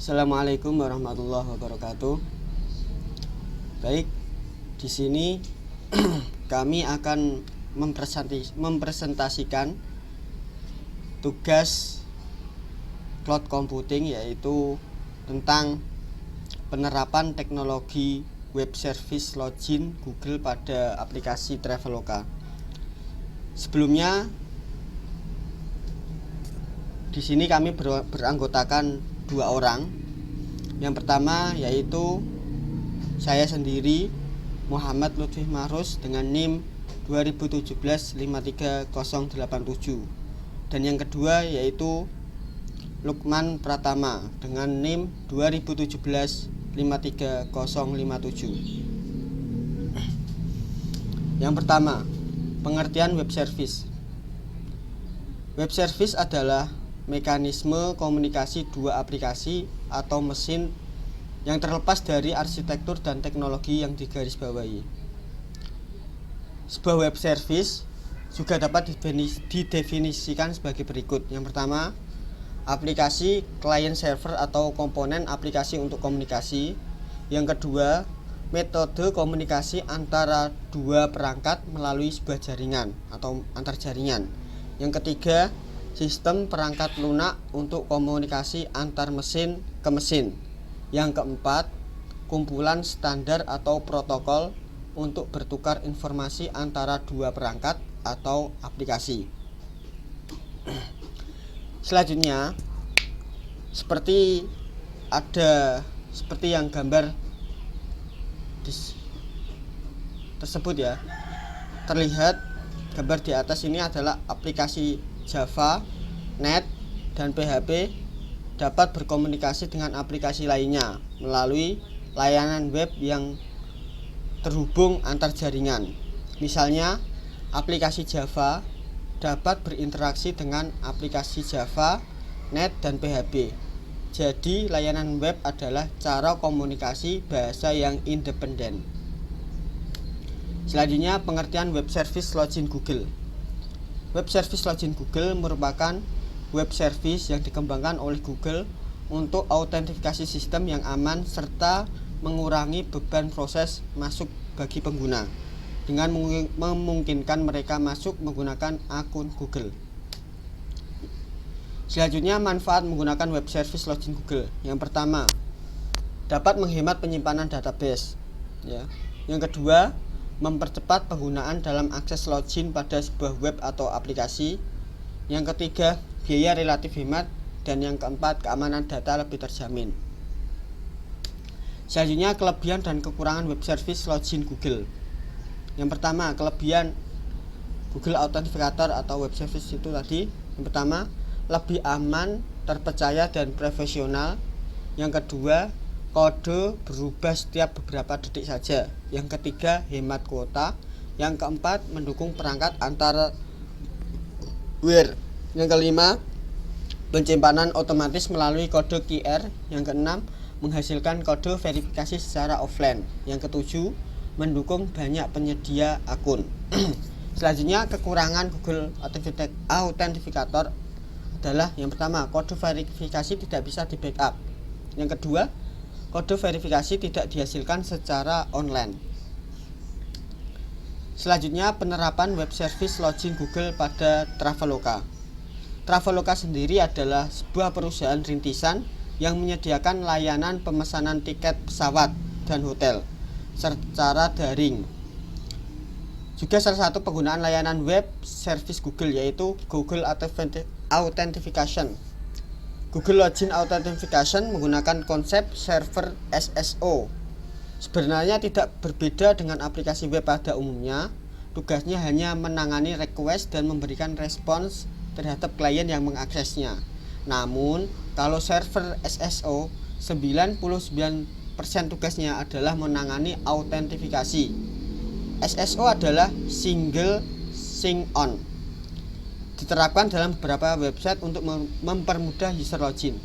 Assalamualaikum warahmatullahi wabarakatuh. Baik, di sini kami akan mempresentasikan tugas cloud computing, yaitu tentang penerapan teknologi web service login Google pada aplikasi Traveloka. Sebelumnya, di sini kami beranggotakan 2 orang. Yang pertama yaitu saya sendiri, Muhammad Lutfi Marus, dengan NIM 2017-53087. Dan yang kedua yaitu Lukman Pratama dengan NIM 2017-53057. Yang pertama, pengertian web service. Web service adalah mekanisme komunikasi dua aplikasi atau mesin yang terlepas dari arsitektur dan teknologi yang digarisbawahi. Sebuah web service juga dapat didefinisikan sebagai berikut. Yang pertama, aplikasi client server atau komponen aplikasi untuk komunikasi. Yang kedua, metode komunikasi antara dua perangkat melalui sebuah jaringan atau antar jaringan. Yang ketiga, sistem perangkat lunak untuk komunikasi antar mesin ke mesin. Yang keempat, kumpulan standar atau protokol untuk bertukar informasi antara dua perangkat atau aplikasi. Selanjutnya, seperti yang gambar tersebut ya, terlihat gambar di atas ini adalah aplikasi Java, Net, dan PHP dapat berkomunikasi dengan aplikasi lainnya melalui layanan web yang terhubung antar jaringan. Misalnya, aplikasi Java dapat berinteraksi dengan aplikasi Java, Net, dan PHP. Jadi, layanan web adalah cara komunikasi bahasa yang independen. Selanjutnya, pengertian web service login Google. Web service login Google merupakan web service yang dikembangkan oleh Google untuk autentifikasi sistem yang aman serta mengurangi beban proses masuk bagi pengguna dengan memungkinkan mereka masuk menggunakan akun Google. Selanjutnya, manfaat menggunakan web service login Google. Yang pertama, dapat menghemat penyimpanan database. Yang kedua, mempercepat penggunaan dalam akses login pada sebuah web atau aplikasi. Yang ketiga, biaya relatif hemat. Dan yang keempat, keamanan data lebih terjamin. Selanjutnya, kelebihan dan kekurangan web service login Google. Yang pertama, kelebihan Google Authenticator atau web service itu tadi. Yang pertama, lebih aman, terpercaya, dan profesional. Yang kedua, kode berubah setiap beberapa detik saja. Yang ketiga, hemat kuota. Yang keempat, mendukung perangkat antara wire. Yang kelima, penyimpanan otomatis melalui kode QR. Yang keenam, menghasilkan kode verifikasi secara offline. Yang ketujuh, mendukung banyak penyedia akun. Selanjutnya, kekurangan Google Authenticator adalah yang pertama, kode verifikasi tidak bisa di backup. Yang kedua, kode verifikasi tidak dihasilkan secara online. Selanjutnya, penerapan web service login Google pada Traveloka. Traveloka sendiri adalah sebuah perusahaan rintisan yang menyediakan layanan pemesanan tiket pesawat dan hotel secara daring. Juga salah satu penggunaan layanan web service Google yaitu Google Authentication. Google Login Authentication menggunakan konsep server SSO. Sebenarnya tidak berbeda dengan aplikasi web pada umumnya. Tugasnya hanya menangani request dan memberikan respons terhadap klien yang mengaksesnya. Namun, kalau server SSO, 99% tugasnya adalah menangani autentifikasi. SSO adalah single sign-on. Diterapkan dalam beberapa website untuk mempermudah user login.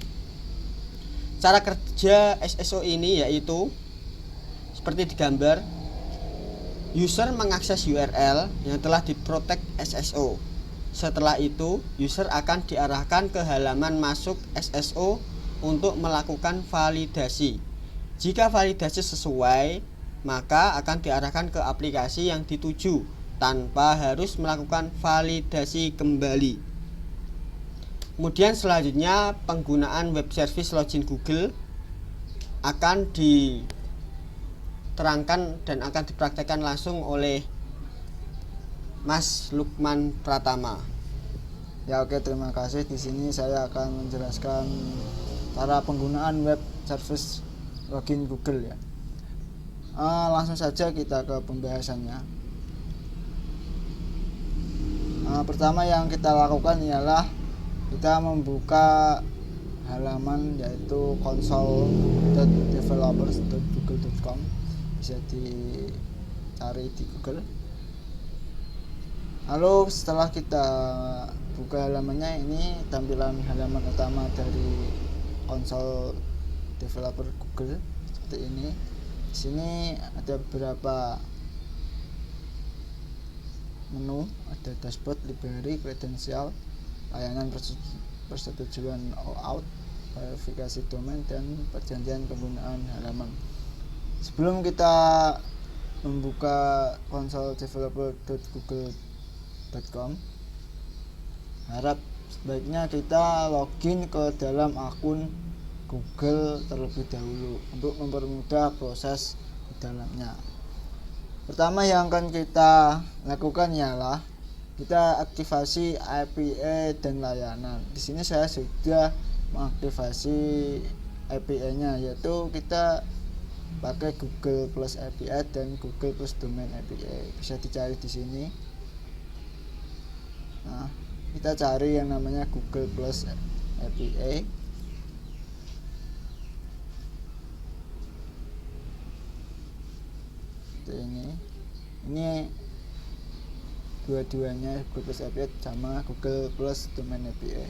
Cara kerja SSO ini yaitu seperti digambar, user mengakses URL yang telah diprotek SSO. Setelah itu, user akan diarahkan ke halaman masuk SSO untuk melakukan validasi. Jika validasi sesuai, maka akan diarahkan ke aplikasi yang dituju tanpa harus melakukan validasi kembali. Kemudian selanjutnya penggunaan web service login Google akan diterangkan dan akan dipraktekkan langsung oleh Mas Lukman Pratama. Ya oke, terima kasih. Di sini saya akan menjelaskan cara penggunaan web service login Google ya. Langsung saja kita ke pembahasannya. Pertama yang kita lakukan ialah kita membuka halaman yaitu console.developers.google.com, bisa dicari di Google. Lalu setelah kita buka halamannya, ini tampilan halaman utama dari konsol developer Google seperti ini. Di sini ada beberapa menu, ada dashboard, library, kredensial, layanan persetujuan OAuth, verifikasi domain, dan perjanjian penggunaan halaman. Sebelum kita membuka konsol developer.google.com, harap sebaiknya kita login ke dalam akun Google terlebih dahulu untuk mempermudah proses di dalamnya. Pertama yang akan kita lakukan ialah kita aktifasi API dan layanan. Di sini saya sudah mengaktifasi API-nya, yaitu kita pakai Google Plus API dan Google Plus Domain API. Bisa dicari di sini. Nah, kita cari yang namanya Google Plus API. Ini dua-duanya, Google Plus API sama Google Plus Domain API.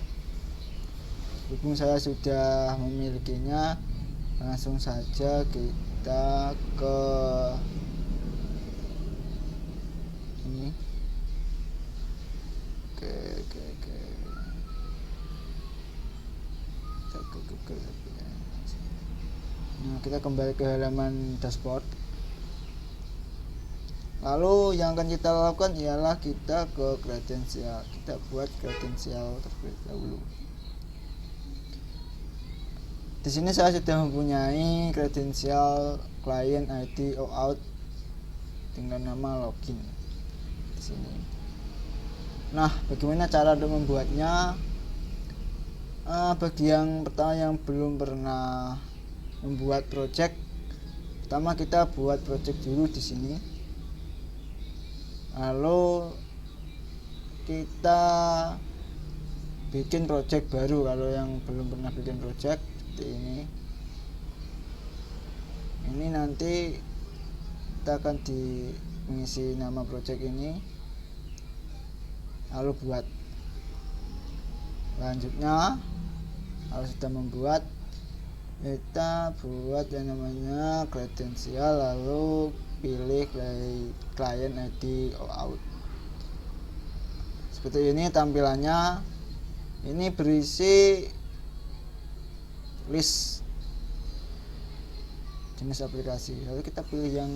Berhubung saya sudah memilikinya, langsung saja kita ke ini. Kita ke Google API. Nah, kita kembali ke halaman dashboard. Lalu yang akan kita lakukan ialah kita ke kredensial. Kita buat kredensial terlebih dahulu. Di sini saya sudah mempunyai kredensial client ID OAuth dengan nama login di sini. Nah, bagaimana cara untuk membuatnya? Bagi yang pertama yang belum pernah membuat project, pertama kita buat project dulu di sini. Lalu kita bikin project baru kalau yang belum pernah bikin project seperti ini. Ini nanti kita akan mengisi nama project ini, lalu buat. Selanjutnya kalau sudah membuat, kita buat yang namanya kredensial, lalu pilih client ID OAuth. Seperti ini tampilannya. Ini berisi list jenis aplikasi. Lalu kita pilih yang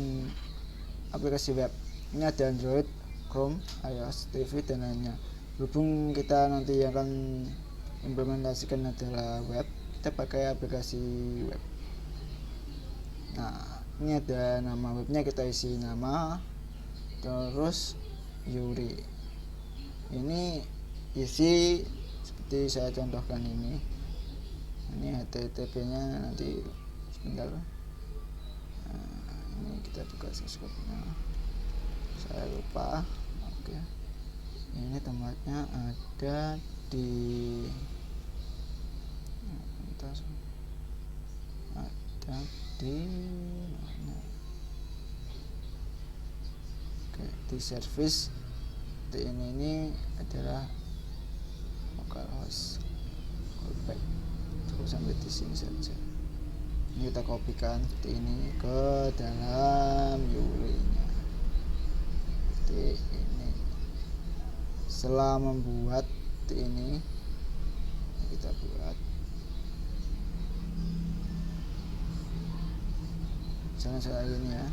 aplikasi web. Ini ada Android, Chrome, iOS, TV, dan lainnya. Berhubung kita nanti akan implementasikan adalah web, kita pakai aplikasi web. Nah, ini ada nama webnya, kita isi nama, terus Yuri. Ini isi seperti saya contohkan ini. Ini HTTP nya nanti sebentar. Nah, ini kita buka subscribe-nya. Saya lupa. Oke. Ini tempatnya ada di mana? Oke, di service ini adalah localhost callback. Cukup sampai di sini saja. Ini kita kopikan seperti ini ke dalam URL-nya. Seperti ini. Setelah membuat ini, kita buat misalnya saya ini ya,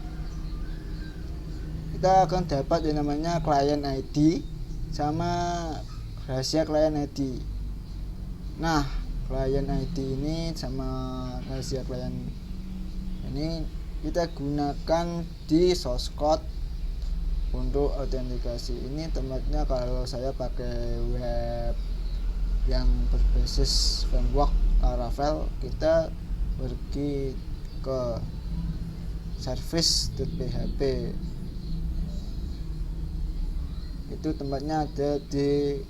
kita akan dapat yang namanya client ID sama rahasia client ID. Nah, client ID ini sama rahasia client ini kita gunakan di source code untuk autentikasi. Ini tempatnya kalau saya pakai web yang berbasis framework Laravel, kita pergi ke service.php. Itu tempatnya ada di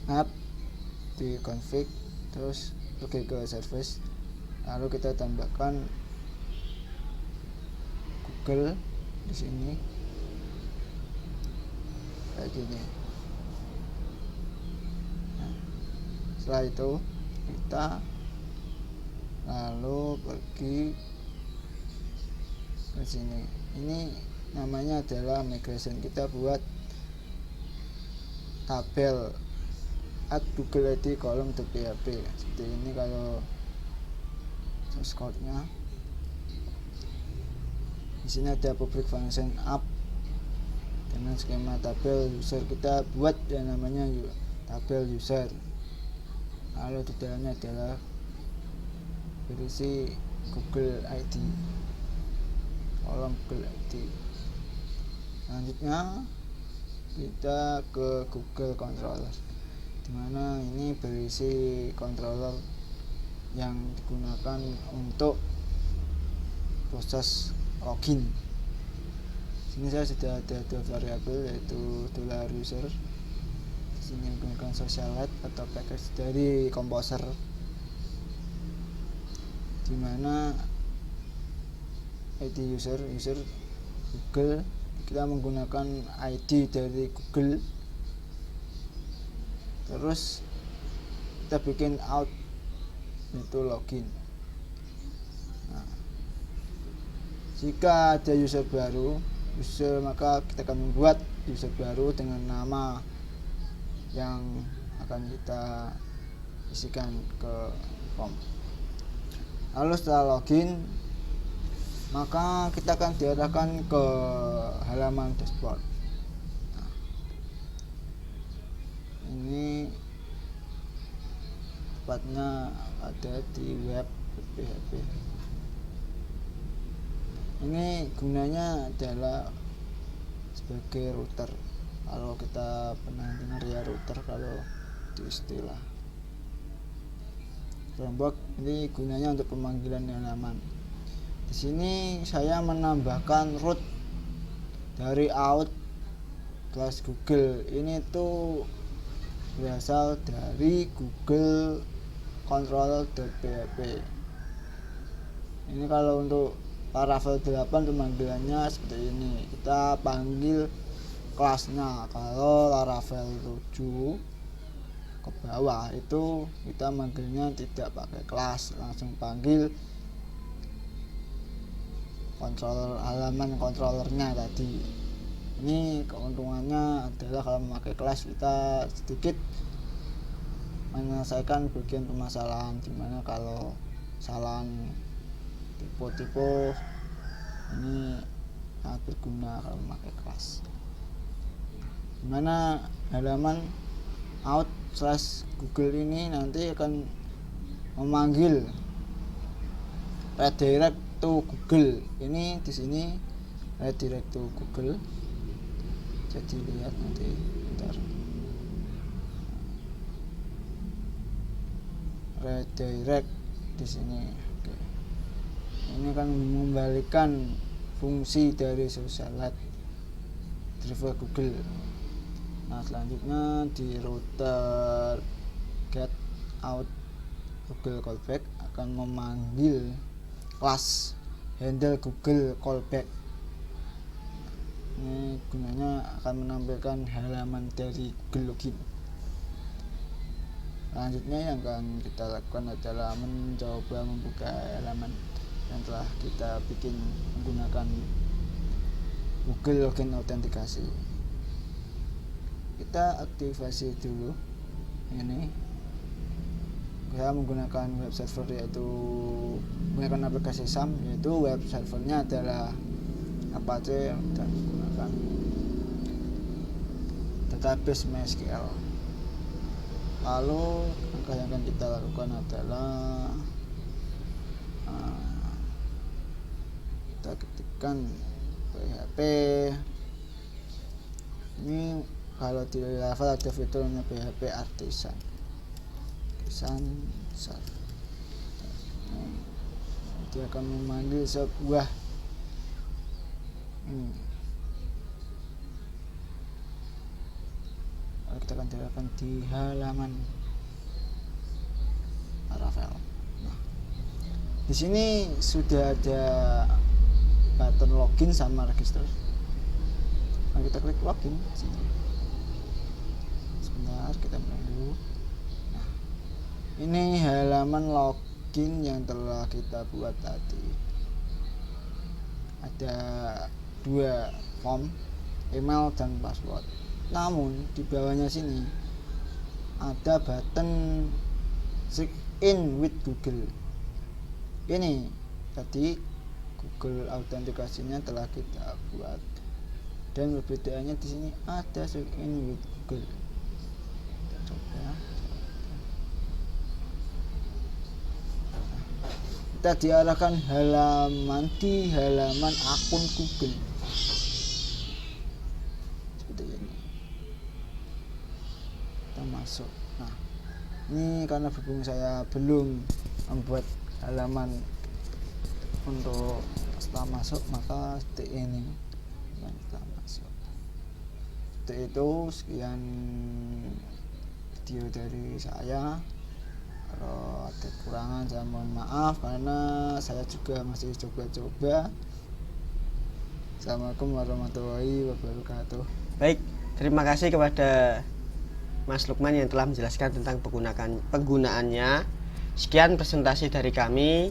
app, di config, terus pergi ke service, lalu kita tambahkan Google di sini kayak gini. Nah, setelah itu kita lalu pergi ke sini. Ini namanya adalah migration. Kita buat tabel add Google ID column.php seperti ini. Kalau source code-nya di sini ada public function app dengan skema tabel user. Kita buat yang namanya tabel user, lalu di dalamnya adalah berisi Google ID, kolom Google ID. Selanjutnya kita ke Google Controller, dimana ini berisi controller yang digunakan untuk proses login. Sini saya sudah ada dua variabel, yaitu $user. Di sini menggunakan socialite atau package dari Composer, dimana ID user Google, kita menggunakan ID dari Google. Terus kita bikin out, itu login. Nah, jika ada user baru, maka kita akan membuat user baru dengan nama yang akan kita isikan ke form. Lalu setelah login, maka kita akan diarahkan ke halaman dashboard. Nah, ini tepatnya ada di web PHP. Ini gunanya adalah sebagai router. Kalau kita pernah dengar ya router kalau di istilah framework, ini gunanya untuk pemanggilan halaman. Di sini saya menambahkan root dari out kelas Google. Ini tuh berasal dari Google Controller.php. Ini kalau untuk Laravel 8 pemanggilannya seperti ini. Kita panggil kelasnya. Kalau Laravel 7 ke bawah itu kita manggilnya tidak pakai kelas, langsung panggil controller, halaman controllernya tadi. Ini keuntungannya adalah kalau memakai kelas kita sedikit menyelesaikan bagian permasalahan, dimana kalau kesalahan tipe-tipe ini sangat berguna kalau memakai kelas. Dimana halaman out/Google ini nanti akan memanggil redirect to Google. Ini di sini redirect to Google. Jadi lihat nanti bentar. Redirect di sini. Oke. Ini akan mengembalikan fungsi dari socialite driver Google. Nah, selanjutnya di router get out Google callback akan memanggil kelas handle Google callback. Ini gunanya akan menampilkan halaman dari Google login. Selanjutnya yang akan kita lakukan adalah mencoba membuka halaman yang telah kita bikin menggunakan Google login autentikasi. Kita aktifasi dulu ini. Saya menggunakan web server yaitu menggunakan aplikasi SAM, yaitu web servernya adalah Apache dan menggunakan database MySQL. Lalu langkah yang akan kita lakukan adalah kita ketikkan PHP. Ini kalau di level ada fiturnya PHP Artisan serve. Dia akan memanggil sebuah kita akan terapkan di halaman Laravel. Nah, di sini sudah ada button login sama register. Nah, kita klik login sini. Sebentar, kita menunggu. Nah, ini halaman login yang telah kita buat tadi. Ada 2 form, email dan password. Namun di bawahnya sini ada button sign in with Google. Ini tadi Google autentikasinya telah kita buat, dan perbedaannya di sini ada sign in with Google. Kita coba. Kita diarahkan di halaman akun Google. Seperti ini. Kita masuk. Nah, ini karena berhubung saya belum membuat halaman untuk setelah masuk, maka seperti ini yang kita masuk. Seperti itu, sekian video dari saya. Kalau ada kekurangan saya mohon maaf, karena saya juga masih coba-coba. Assalamualaikum warahmatullahi wabarakatuh. Baik, terima kasih kepada Mas Lukman yang telah menjelaskan tentang penggunaannya. Sekian presentasi dari kami.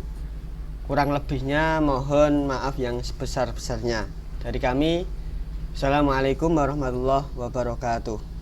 Kurang lebihnya mohon maaf yang sebesar-besarnya. Dari kami, Assalamualaikum warahmatullahi wabarakatuh.